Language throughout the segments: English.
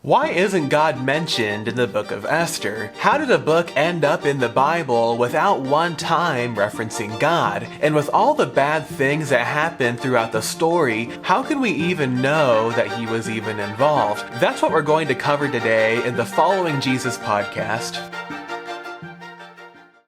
Why isn't God mentioned in the book of Esther? How did a book end up in the Bible without one time referencing God? And with all the bad things that happened throughout the story, how can we even know that he was even involved? That's what we're going to cover today in the Following Jesus podcast.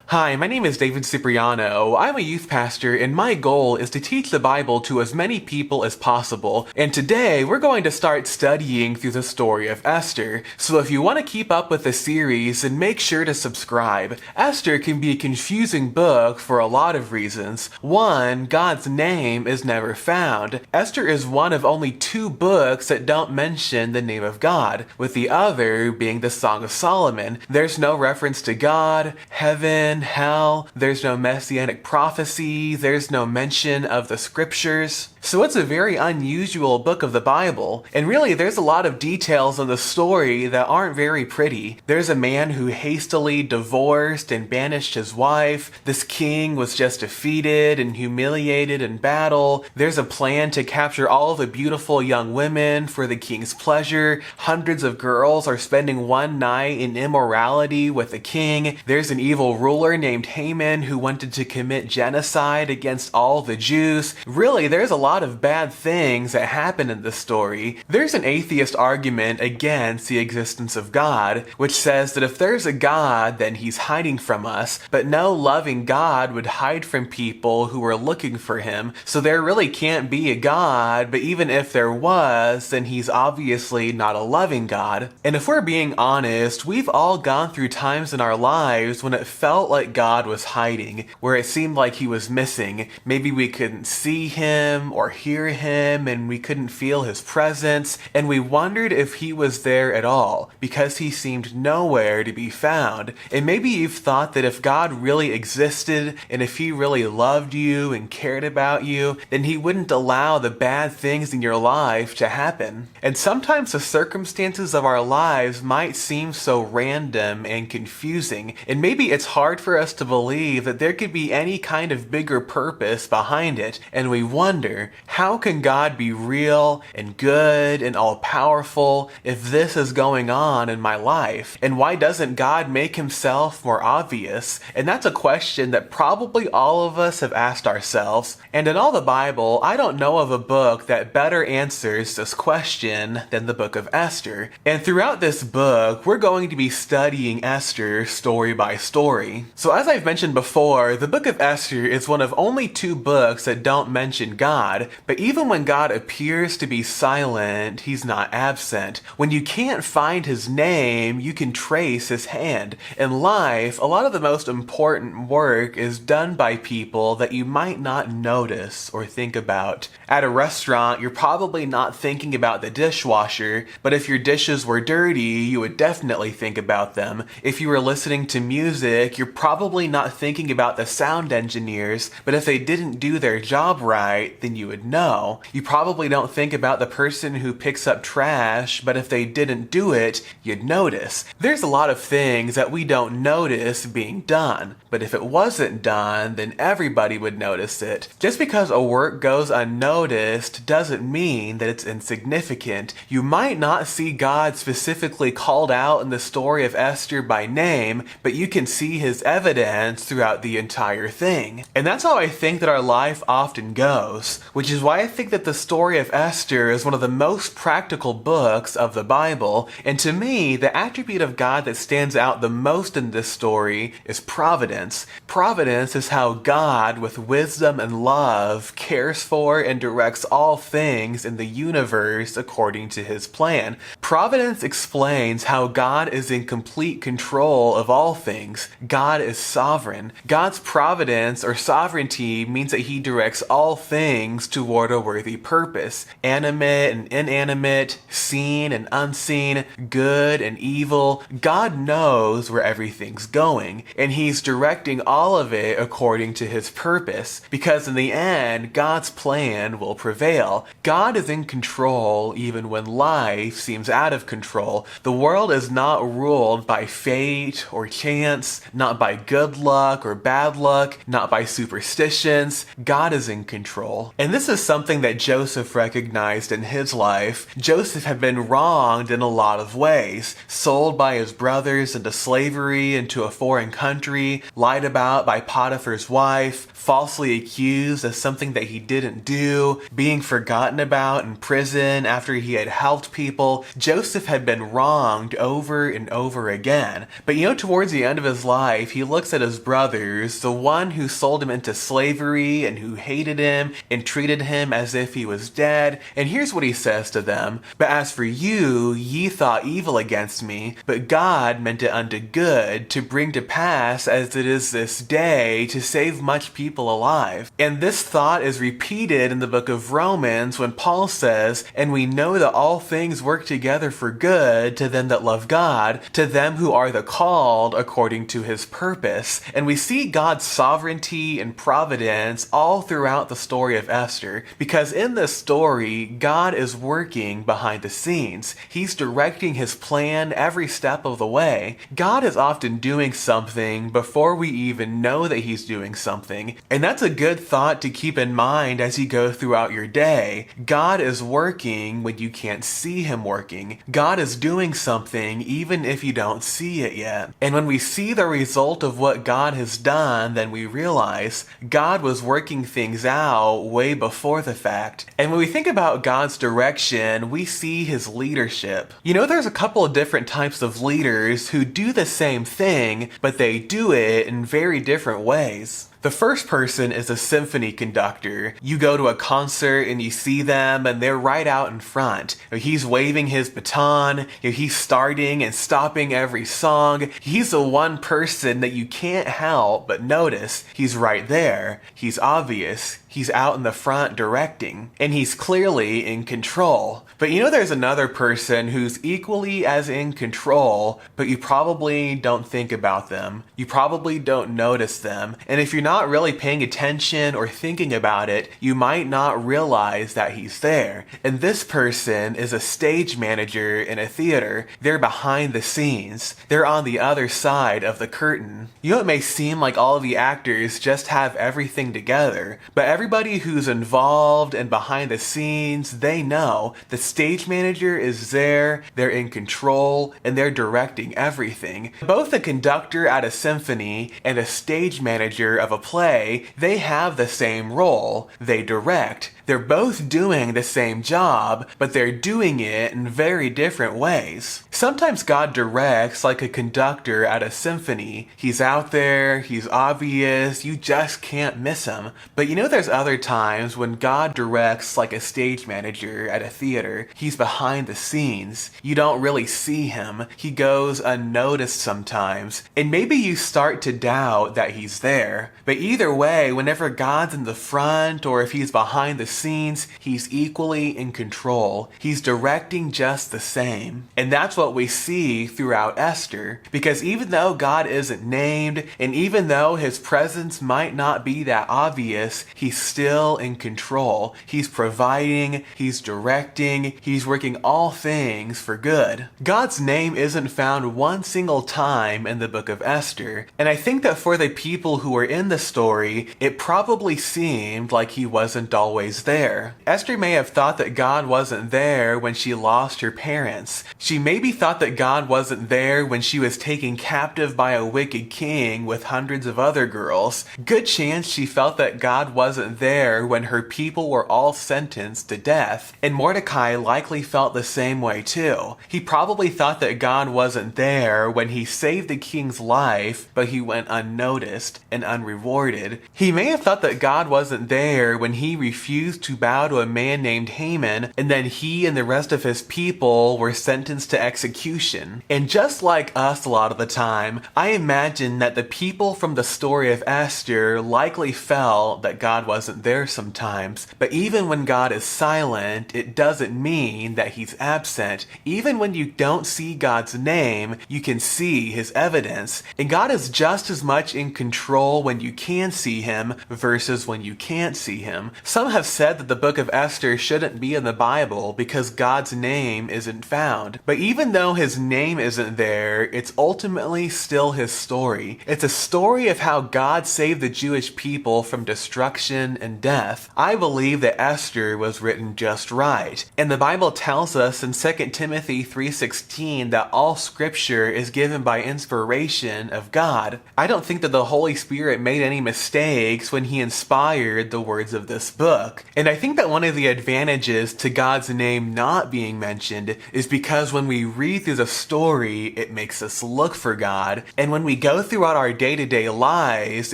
Hi, my name is David Cipriano. I'm a youth pastor, and my goal is to teach the Bible to as many people as possible. And today, we're going to start studying through the story of Esther. So if you want to keep up with the series, then make sure to subscribe. Esther can be a confusing book for a lot of reasons. One, God's name is never found. Esther is one of only 2 books that don't mention the name of God, with the other being the Song of Solomon. There's no reference to God, heaven, hell, there's no messianic prophecy, there's no mention of the scriptures. So it's a very unusual book of the Bible, and really there's a lot of details in the story that aren't very pretty. There's a man who hastily divorced and banished his wife. This king was just defeated and humiliated in battle. There's a plan to capture all the beautiful young women for the king's pleasure. Hundreds of girls are spending one night in immorality with the king. There's an evil ruler named Haman who wanted to commit genocide against all the Jews. Really, there's a lot of bad things that happen in this story. There's an atheist argument against the existence of God, which says that if there's a God, then he's hiding from us, but no loving God would hide from people who are looking for him, so there really can't be a God, but even if there was, then he's obviously not a loving God. And if we're being honest, we've all gone through times in our lives when it felt like God was hiding, where it seemed like he was missing. Maybe we couldn't see him or hear him, and we couldn't feel his presence, and we wondered if he was there at all, because he seemed nowhere to be found. And maybe you've thought that if God really existed, and if he really loved you and cared about you, then he wouldn't allow the bad things in your life to happen. And sometimes the circumstances of our lives might seem so random and confusing, and maybe it's hard for us to believe that there could be any kind of bigger purpose behind it, and we wonder, how can God be real and good and all-powerful if this is going on in my life? And why doesn't God make himself more obvious? And that's a question that probably all of us have asked ourselves. And in all the Bible, I don't know of a book that better answers this question than the book of Esther. And throughout this book, we're going to be studying Esther story by story. So as I've mentioned before, the book of Esther is one of only 2 books that don't mention God, but even when God appears to be silent, he's not absent. When you can't find his name, you can trace his hand. In life, a lot of the most important work is done by people that you might not notice or think about. At a restaurant, you're probably not thinking about the dishwasher, but if your dishes were dirty, you would definitely think about them. If you were listening to music, you're probably not thinking about the sound engineers, but if they didn't do their job right, then you would know. You probably don't think about the person who picks up trash, but if they didn't do it, you'd notice. There's a lot of things that we don't notice being done, but if it wasn't done, then everybody would notice it. Just because a work goes unnoticed doesn't mean that it's insignificant. You might not see God specifically called out in the story of Esther by name, but you can see his evidence throughout the entire thing. And that's how I think that our life often goes, which is why I think that the story of Esther is one of the most practical books of the Bible. And to me, the attribute of God that stands out the most in this story is providence. Providence is how God, with wisdom and love, cares for and directs all things in the universe according to his plan. Providence explains how God is in complete control of all things. God is sovereign. God's providence or sovereignty means that he directs all things toward a worthy purpose. Animate and inanimate, seen and unseen, good and evil. God knows where everything's going, and he's directing all of it according to his purpose, because in the end, God's plan will prevail. God is in control even when life seems out of control. The world is not ruled by fate or chance, not by by good luck or bad luck, not by superstitions. God is in control. And this is something that Joseph recognized in his life. Joseph had been wronged in a lot of ways, sold by his brothers into slavery into a foreign country, lied about by Potiphar's wife, falsely accused of something that he didn't do, being forgotten about in prison after he had helped people. Joseph had been wronged over and over again. But towards the end of his life, he looks at his brothers, the one who sold him into slavery and who hated him and treated him as if he was dead. And here's what he says to them: "But as for you, ye thought evil against me, but God meant it unto good, to bring to pass as it is this day, to save much people alive." And this thought is repeated in the book of Romans when Paul says, "And we know that all things work together for good to them that love God, to them who are the called according to his purpose." And we see God's sovereignty and providence all throughout the story of Esther, because in this story, God is working behind the scenes. He's directing his plan every step of the way. God is often doing something before we even know that he's doing something. And that's a good thought to keep in mind as you go throughout your day. God is working when you can't see him working. God is doing something even if you don't see it yet. And when we see the result of what God has done, then we realize God was working things out way before the fact. And when we think about God's direction, we see his leadership. There's a couple of different types of leaders who do the same thing, but they do it in very different ways. The first person is a symphony conductor. You go to a concert and you see them and they're right out in front. He's waving his baton. He's starting and stopping every song. He's the one person that you can't help but notice. He's right there. He's obvious. He's out in the front directing. And he's clearly in control. But there's another person who's equally as in control, but you probably don't think about them. You probably don't notice them. And if you're not really paying attention or thinking about it, you might not realize that he's there. And this person is a stage manager in a theater. They're behind the scenes. They're on the other side of the curtain. It may seem like all of the actors just have everything together, but everybody who's involved and behind the scenes, they know the stage manager is there, they're in control, and they're directing everything. Both a conductor at a symphony and a stage manager of a play, they have the same role. They direct. They're both doing the same job, but they're doing it in very different ways. Sometimes God directs like a conductor at a symphony. He's out there, he's obvious, you just can't miss him. But there's other times when God directs like a stage manager at a theater. He's behind the scenes. You don't really see him. He goes unnoticed sometimes. And maybe you start to doubt that he's there. But either way, whenever God's in the front or if he's behind the scenes, he's equally in control. He's directing just the same. And that's what we see throughout Esther. Because even though God isn't named, and even though his presence might not be that obvious, he's still in control. He's providing, he's directing, he's working all things for good. God's name isn't found one single time in the book of Esther. And I think that for the people who were in the story, it probably seemed like he wasn't always there. Esther may have thought that God wasn't there when she lost her parents. She maybe thought that God wasn't there when she was taken captive by a wicked king with hundreds of other girls. Good chance she felt that God wasn't there when her people were all sentenced to death. And Mordecai likely felt the same way too. He probably thought that God wasn't there when he saved the king's life, but he went unnoticed and unrewarded. He may have thought that God wasn't there when he refused to bow to a man named Haman, and then he and the rest of his people were sentenced to execution. And just like us a lot of the time, I imagine that the people from the story of Esther likely felt that God wasn't there sometimes. But even when God is silent, it doesn't mean that he's absent. Even when you don't see God's name, you can see his evidence. And God is just as much in control when you can see him versus when you can't see him. Some have said said that the book of Esther shouldn't be in the Bible because God's name isn't found. But even though his name isn't there, it's ultimately still his story. It's a story of how God saved the Jewish people from destruction and death. I believe that Esther was written just right. And the Bible tells us in 2 Timothy 3:16 that all scripture is given by inspiration of God. I don't think that the Holy Spirit made any mistakes when he inspired the words of this book. And I think that one of the advantages to God's name not being mentioned is because when we read through the story, it makes us look for God. And when we go throughout our day-to-day lives,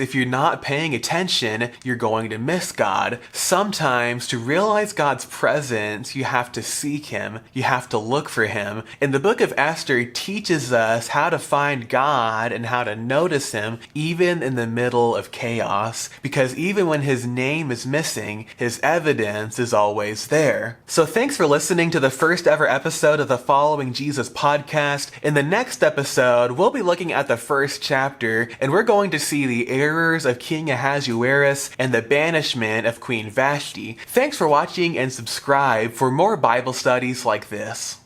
if you're not paying attention, you're going to miss God. Sometimes to realize God's presence, you have to seek him. You have to look for him. And the book of Esther teaches us how to find God and how to notice him even in the middle of chaos. Because even when his name is missing, his evidence is always there. So thanks for listening to the first ever episode of the Following Jesus podcast. In the next episode, we'll be looking at the first chapter, and we're going to see the errors of King Ahasuerus and the banishment of Queen Vashti. Thanks for watching and subscribe for more Bible studies like this.